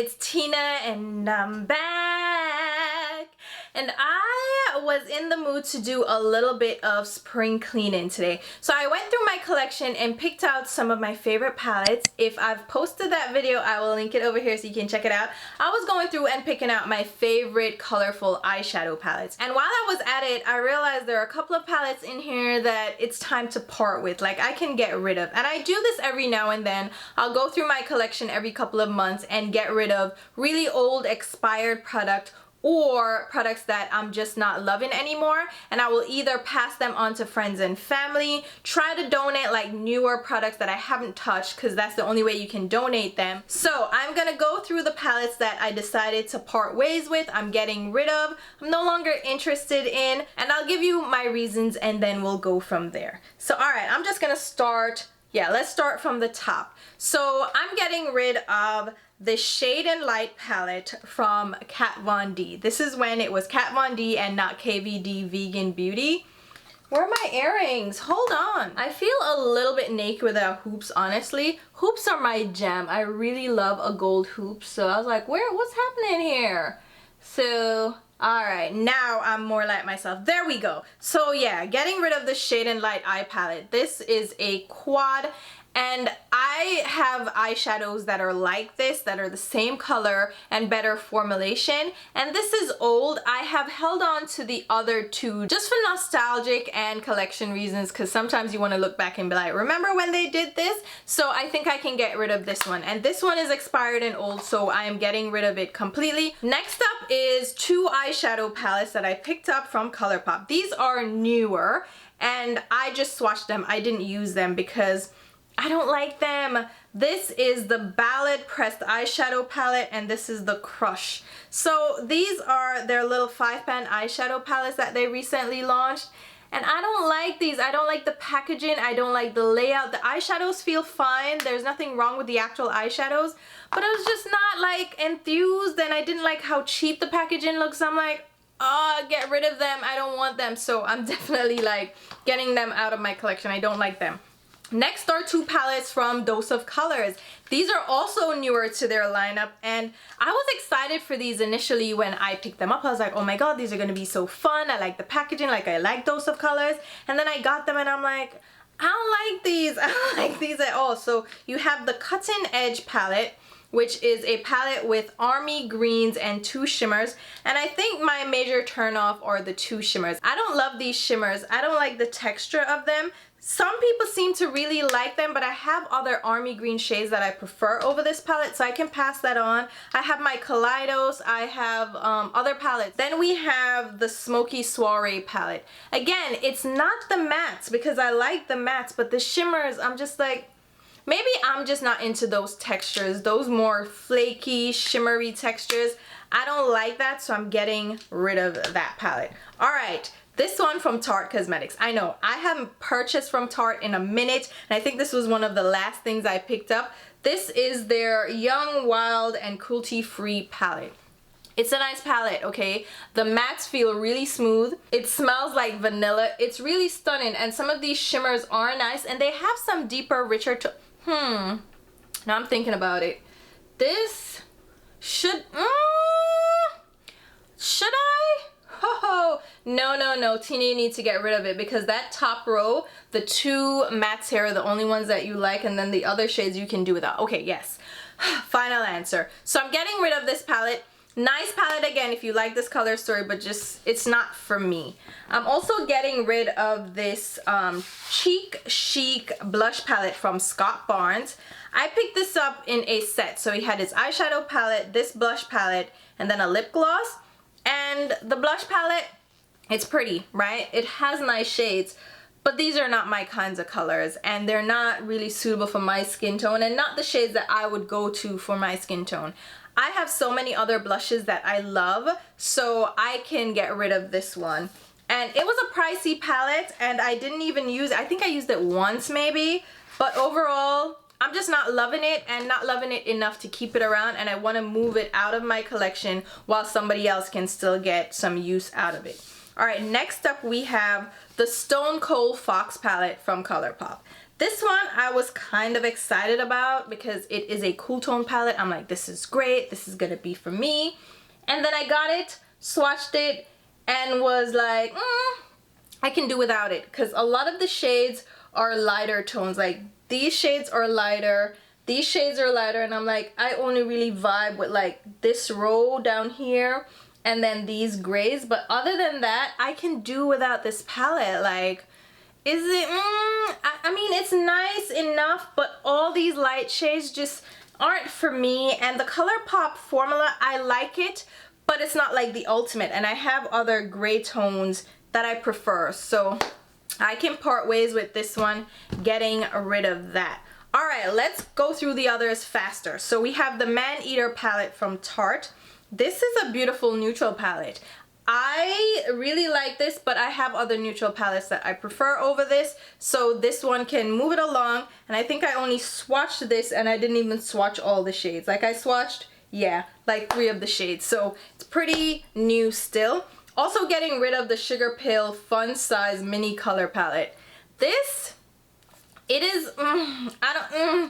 it's Tina and I'm back. And I was in the mood to do a little bit of spring cleaning today. So I went through my collection and picked out some of my favorite palettes. If I've posted that video, I will link it over here so you can check it out. I was going through and picking out my favorite colorful eyeshadow palettes. And while I was at it, I realized there are a couple of palettes in here that it's time to part with. Like I can get rid of. And I do this every now and then. I'll go through my collection every couple of months and get rid of really old expired product or products that I'm just not loving anymore, and I will either pass them on to friends and family, try to donate like newer products that I haven't touched because that's the only way you can donate them. So I'm gonna go through the palettes that I decided to part ways with, I'm getting rid of, I'm no longer interested in, and I'll give you my reasons and then we'll go from there. So alright, I'm just gonna start, let's start from the top. So I'm getting rid of the Shade and Light palette from Kat Von D. This is when it was Kat Von D and not KVD Vegan Beauty. Where are my earrings? Hold on. I feel a little bit naked without hoops, honestly. Hoops are my jam. I really love a gold hoop. So I was like, what's happening here? So, alright, now I'm more like myself. There we go. So yeah, getting rid of the Shade and Light eye palette. This is a quad. And I have eyeshadows that are like this, that are the same color and better formulation. And this is old. I have held on to the other two just for nostalgic and collection reasons, because sometimes you want to look back and be like, remember when they did this? So I think I can get rid of this one. And this one is expired and old, so I am getting rid of it completely. Next up is two eyeshadow palettes that I picked up from ColourPop. These are newer, and I just swatched them. I didn't use them because I don't like them. This is the Ballad Pressed Eyeshadow Palette and this is the Crush. So these are their little 5-pan eyeshadow palettes that they recently launched. And I don't like these. I don't like the packaging. I don't like the layout. The eyeshadows feel fine. There's nothing wrong with the actual eyeshadows. But I was just not like enthused, and I didn't like how cheap the packaging looks. I'm like, oh, get rid of them. I don't want them. So I'm definitely like getting them out of my collection. I don't like them. Next are two palettes from Dose of Colors. These are also newer to their lineup, and I was excited for these initially when I picked them up. I was like, oh my god, these are going to be so fun. I like the packaging, like I like Dose of Colors. And then I got them and I'm like, I don't like these. I don't like these at all. So you have the Cutting Edge palette, which is a palette with army greens and two shimmers. And I think my major turnoff are the two shimmers. I don't love these shimmers. I don't like the texture of them. Some people seem to really like them, but I have other army green shades that I prefer over this palette, so I can pass that on. I have my Kaleidos, I have other palettes. Then we have the Smoky Soiree palette. Again, it's not the mattes, because I like the mattes, but the shimmers, I'm just like, maybe I'm just not into those textures, those more flaky, shimmery textures. I don't like that, so I'm getting rid of that palette. Alright. This one from Tarte Cosmetics. I know, I haven't purchased from Tarte in a minute, and I think this was one of the last things I picked up. This is their Young, Wild, and Cruelty-Free palette. It's a nice palette, okay? The mattes feel really smooth. It smells like vanilla. It's really stunning, and some of these shimmers are nice, and they have some deeper, richer now I'm thinking about it. This should I? Oh, no, Tina, you need to get rid of it, because that top row, the two mattes here are the only ones that you like, and then the other shades you can do without. Okay, yes. Final answer. So I'm getting rid of this palette. Nice palette again if you like this color story, but just, it's not for me. I'm also getting rid of this Cheek Chic blush palette from Scott Barnes. I picked this up in a set. So he had his eyeshadow palette, this blush palette, and then a lip gloss. And the blush palette, it's pretty, right? It has nice shades, but these are not my kinds of colors, and they're not really suitable for my skin tone, and not the shades that I would go to for my skin tone. I have so many other blushes that I love, so I can get rid of this one. And it was a pricey palette, and I didn't even use it. I think I used it once maybe, but overall, I'm just not loving it, and not loving it enough to keep it around, and I want to move it out of my collection while somebody else can still get some use out of it. Alright, next up we have the Stone Cold Fox palette from ColourPop. This one I was kind of excited about because it is a cool tone palette. I'm like, this is great, this is gonna be for me. And then I got it, swatched it, and was like, I can do without it, because a lot of the shades are lighter tones. Like these shades are lighter, these shades are lighter, and I'm like, I only really vibe with like this row down here and then these grays. But other than that, I can do without this palette. Like, is it, I mean, it's nice enough, but all these light shades just aren't for me. And the ColourPop formula, I like it, but it's not like the ultimate. And I have other gray tones that I prefer, so I can part ways with this one, getting rid of that. All right, let's go through the others faster. So we have the Man Eater palette from Tarte. This is a beautiful neutral palette. I really like this, but I have other neutral palettes that I prefer over this, so this one can move it along. And I think I only swatched this, and I didn't even swatch all the shades. Like I swatched, yeah, like 3 of the shades, so it's pretty new still. Also getting rid of the Sugar Pill Fun Size Mini Color Palette. This, it is, I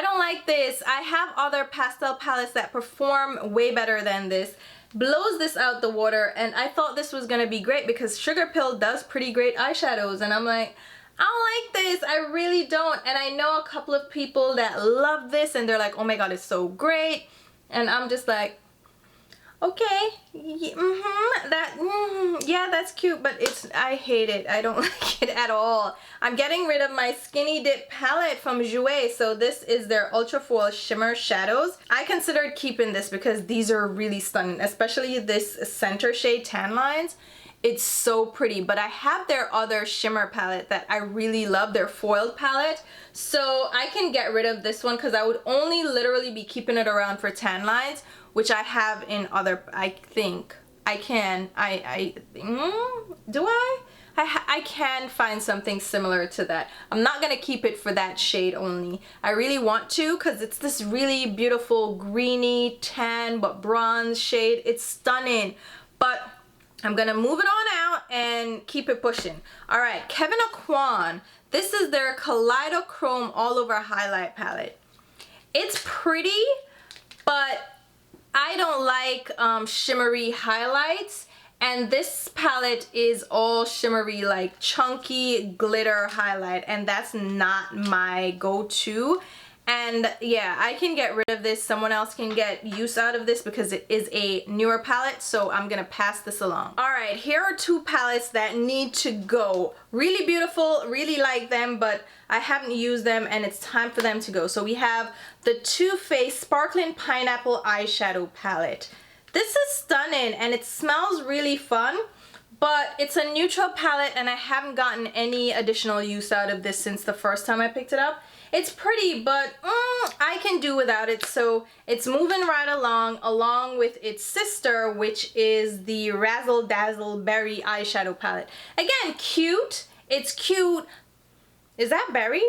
don't like this. I have other pastel palettes that perform way better than this. Blows this out the water, and I thought this was gonna be great because Sugar Pill does pretty great eyeshadows, and I'm like, I don't like this, I really don't. And I know a couple of people that love this and they're like, oh my god, it's so great. And I'm just like, okay, yeah, that's cute, but I hate it. I don't like it at all. I'm getting rid of my Skinny Dip palette from Jouer. So this is their Ultra Foil Shimmer Shadows. I considered keeping this because these are really stunning, especially this center shade Tan Lines. It's so pretty, but I have their other shimmer palette that I really love, their foiled palette. So I can get rid of this one because I would only literally be keeping it around for Tan Lines, which I have in other, I think. I can, do I? I can find something similar to that. I'm not gonna keep it for that shade only. I really want to because it's this really beautiful greeny tan but bronze shade. It's stunning, but I'm gonna move it on out and keep it pushing. All right, Kevyn Aucoin. This is their Kaleidochrome All Over Highlight Palette. It's pretty, but I don't like shimmery highlights, and this palette is all shimmery, like chunky glitter highlight, and that's not my go-to. And yeah, I can get rid of this. Someone else can get use out of this because it is a newer palette, so I'm gonna pass this along. All right, here are 2 palettes that need to go. Really beautiful, really like them, but I haven't used them and it's time for them to go. So we have the Too Faced Sparkling Pineapple Eyeshadow Palette. This is stunning and it smells really fun, but it's a neutral palette and I haven't gotten any additional use out of this since the first time I picked it up. It's pretty, but I can do without it, so it's moving right along with its sister, which is the Razzle Dazzle Berry Eyeshadow Palette. Again, cute. It's cute. Is that berry?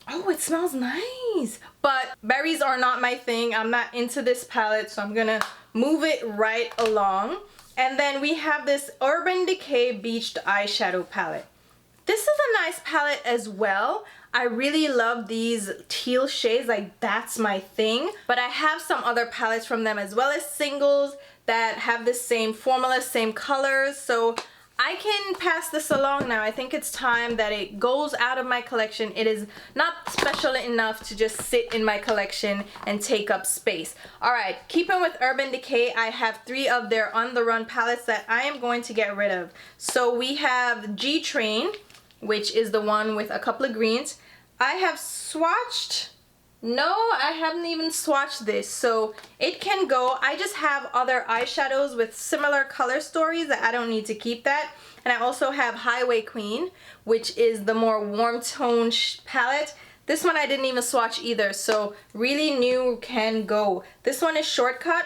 Oh, it smells nice. But berries are not my thing. I'm not into this palette, so I'm gonna move it right along. And then we have this Urban Decay Beached Eyeshadow Palette. This is a nice palette as well. I really love these teal shades, like that's my thing. But I have some other palettes from them as well as singles that have the same formula, same colors. So I can pass this along now. I think it's time that it goes out of my collection. It is not special enough to just sit in my collection and take up space. All right, keeping with Urban Decay, I have 3 of their On The Run palettes that I am going to get rid of. So we have G Train, which is the one with a couple of greens. I have swatched, no, I haven't even swatched this, so it can go. I just have other eyeshadows with similar color stories that I don't need to keep that. And I also have Highway Queen, which is the more warm tone palette. This one I didn't even swatch either, so really new, can go. This one is Shortcut.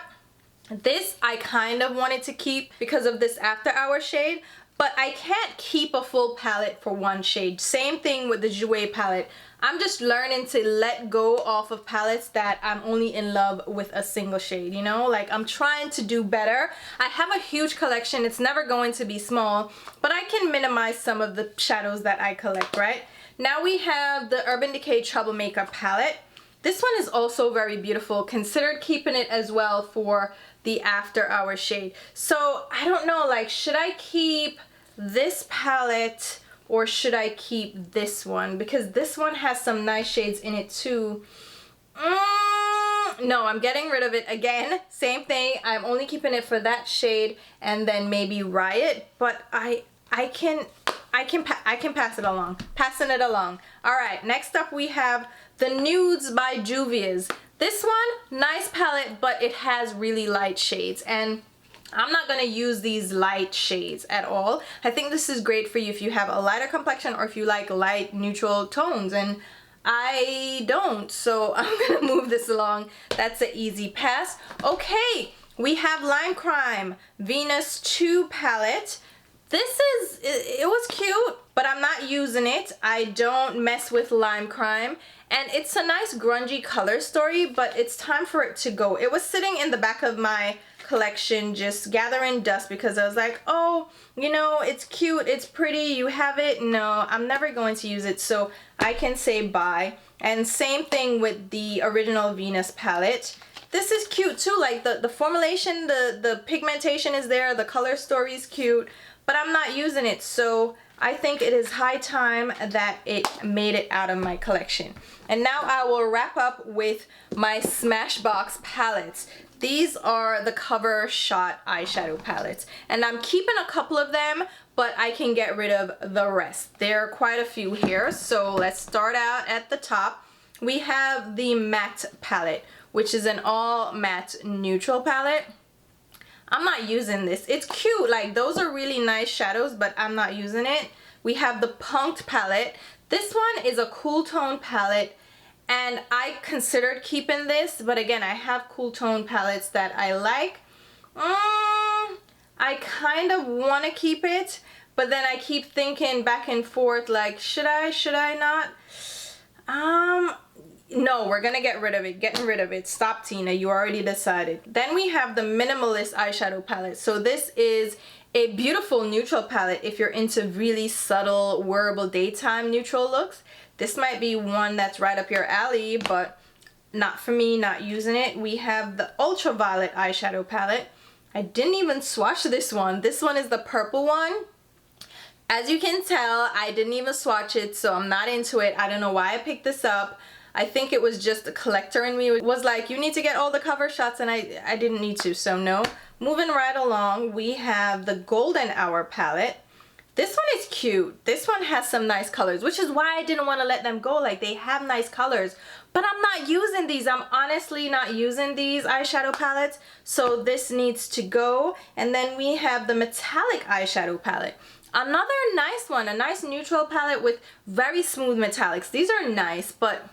This I kind of wanted to keep because of this After Hour shade, but I can't keep a full palette for one shade. Same thing with the Jouer palette. I'm just learning to let go off of palettes that I'm only in love with a single shade, you know? Like, I'm trying to do better. I have a huge collection. It's never going to be small, but I can minimize some of the shadows that I collect, right? Now we have the Urban Decay Troublemaker palette. This one is also very beautiful. Considered keeping it as well for the After Hour shade. So I don't know, like, should I keep this palette or should I keep this one? Because this one has some nice shades in it too. No, I'm getting rid of it again. Same thing. I'm only keeping it for that shade and then maybe Riot. But I can pass it along. Passing it along. All right. Next up we have the Nudes by Juvia's. This one, nice palette, but it has really light shades, and I'm not gonna use these light shades at all. I think this is great for you if you have a lighter complexion or if you like light neutral tones, and I don't, so I'm gonna move this along. That's an easy pass. Okay, we have Lime Crime Venus 2 palette. It was cute, but I'm not using it. I don't mess with Lime Crime. And it's a nice grungy color story, but it's time for it to go. It was sitting in the back of my collection just gathering dust because I was like, oh, you know, it's cute, it's pretty, you have it. No, I'm never going to use it, so I can say bye. And same thing with the original Venus palette. This is cute too, like the formulation, the pigmentation is there, the color story is cute, but I'm not using it, so I think it is high time that it made it out of my collection. And now I will wrap up with my Smashbox palettes. These are the Cover Shot eyeshadow palettes. And I'm keeping a couple of them, but I can get rid of the rest. There are quite a few here, so let's start out at the top. We have the Matte palette, which is an all matte neutral palette. I'm not using this. It's cute, like those are really nice shadows, but I'm not using it. We have the Punked palette. This one is a cool tone palette, and I considered keeping this, but again, I have cool tone palettes that I like. I kind of want to keep it, but then I keep thinking back and forth, like, should I not? No, we're gonna get rid of it. Getting rid of it. Stop, Tina. You already decided. Then we have the Minimalist eyeshadow palette. So this is a beautiful neutral palette if you're into really subtle, wearable daytime neutral looks. This might be one that's right up your alley, but not for me, not using it. We have the Ultraviolet eyeshadow palette. I didn't even swatch this one. This one is the purple one. As you can tell, I didn't even swatch it, so I'm not into it. I don't know why I picked this up. I think it was just a collector in me. It was like, you need to get all the cover shots, and I didn't need to, so no. Moving right along, we have the Golden Hour palette. This one is cute. This one has some nice colors, which is why I didn't want to let them go. Like, they have nice colors, but I'm not using these. I'm honestly not using these eyeshadow palettes, so this needs to go. And then we have the Metallic eyeshadow palette. Another nice one, a nice neutral palette with very smooth metallics. These are nice, but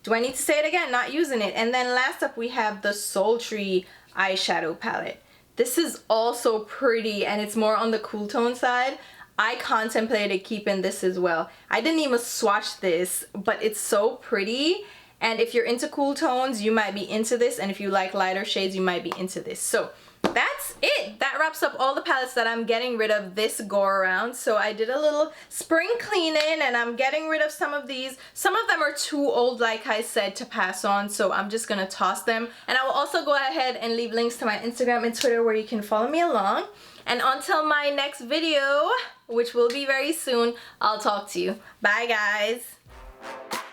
do I need to say it again? Not using it. And then last up we have the Sultry eyeshadow palette. This is also pretty, and it's more on the cool tone side. I contemplated keeping this as well. I didn't even swatch this, but it's so pretty. And if you're into cool tones, you might be into this. And if you like lighter shades, you might be into this. So that's it. That wraps up all the palettes that I'm getting rid of this go around. So I did a little spring cleaning, and I'm getting rid of some of these. Some of them are too old, like I said, to pass on, so I'm just gonna toss them. And I will also go ahead and leave links to my Instagram and Twitter where you can follow me along. And until my next video, which will be very soon, I'll talk to you. Bye, guys.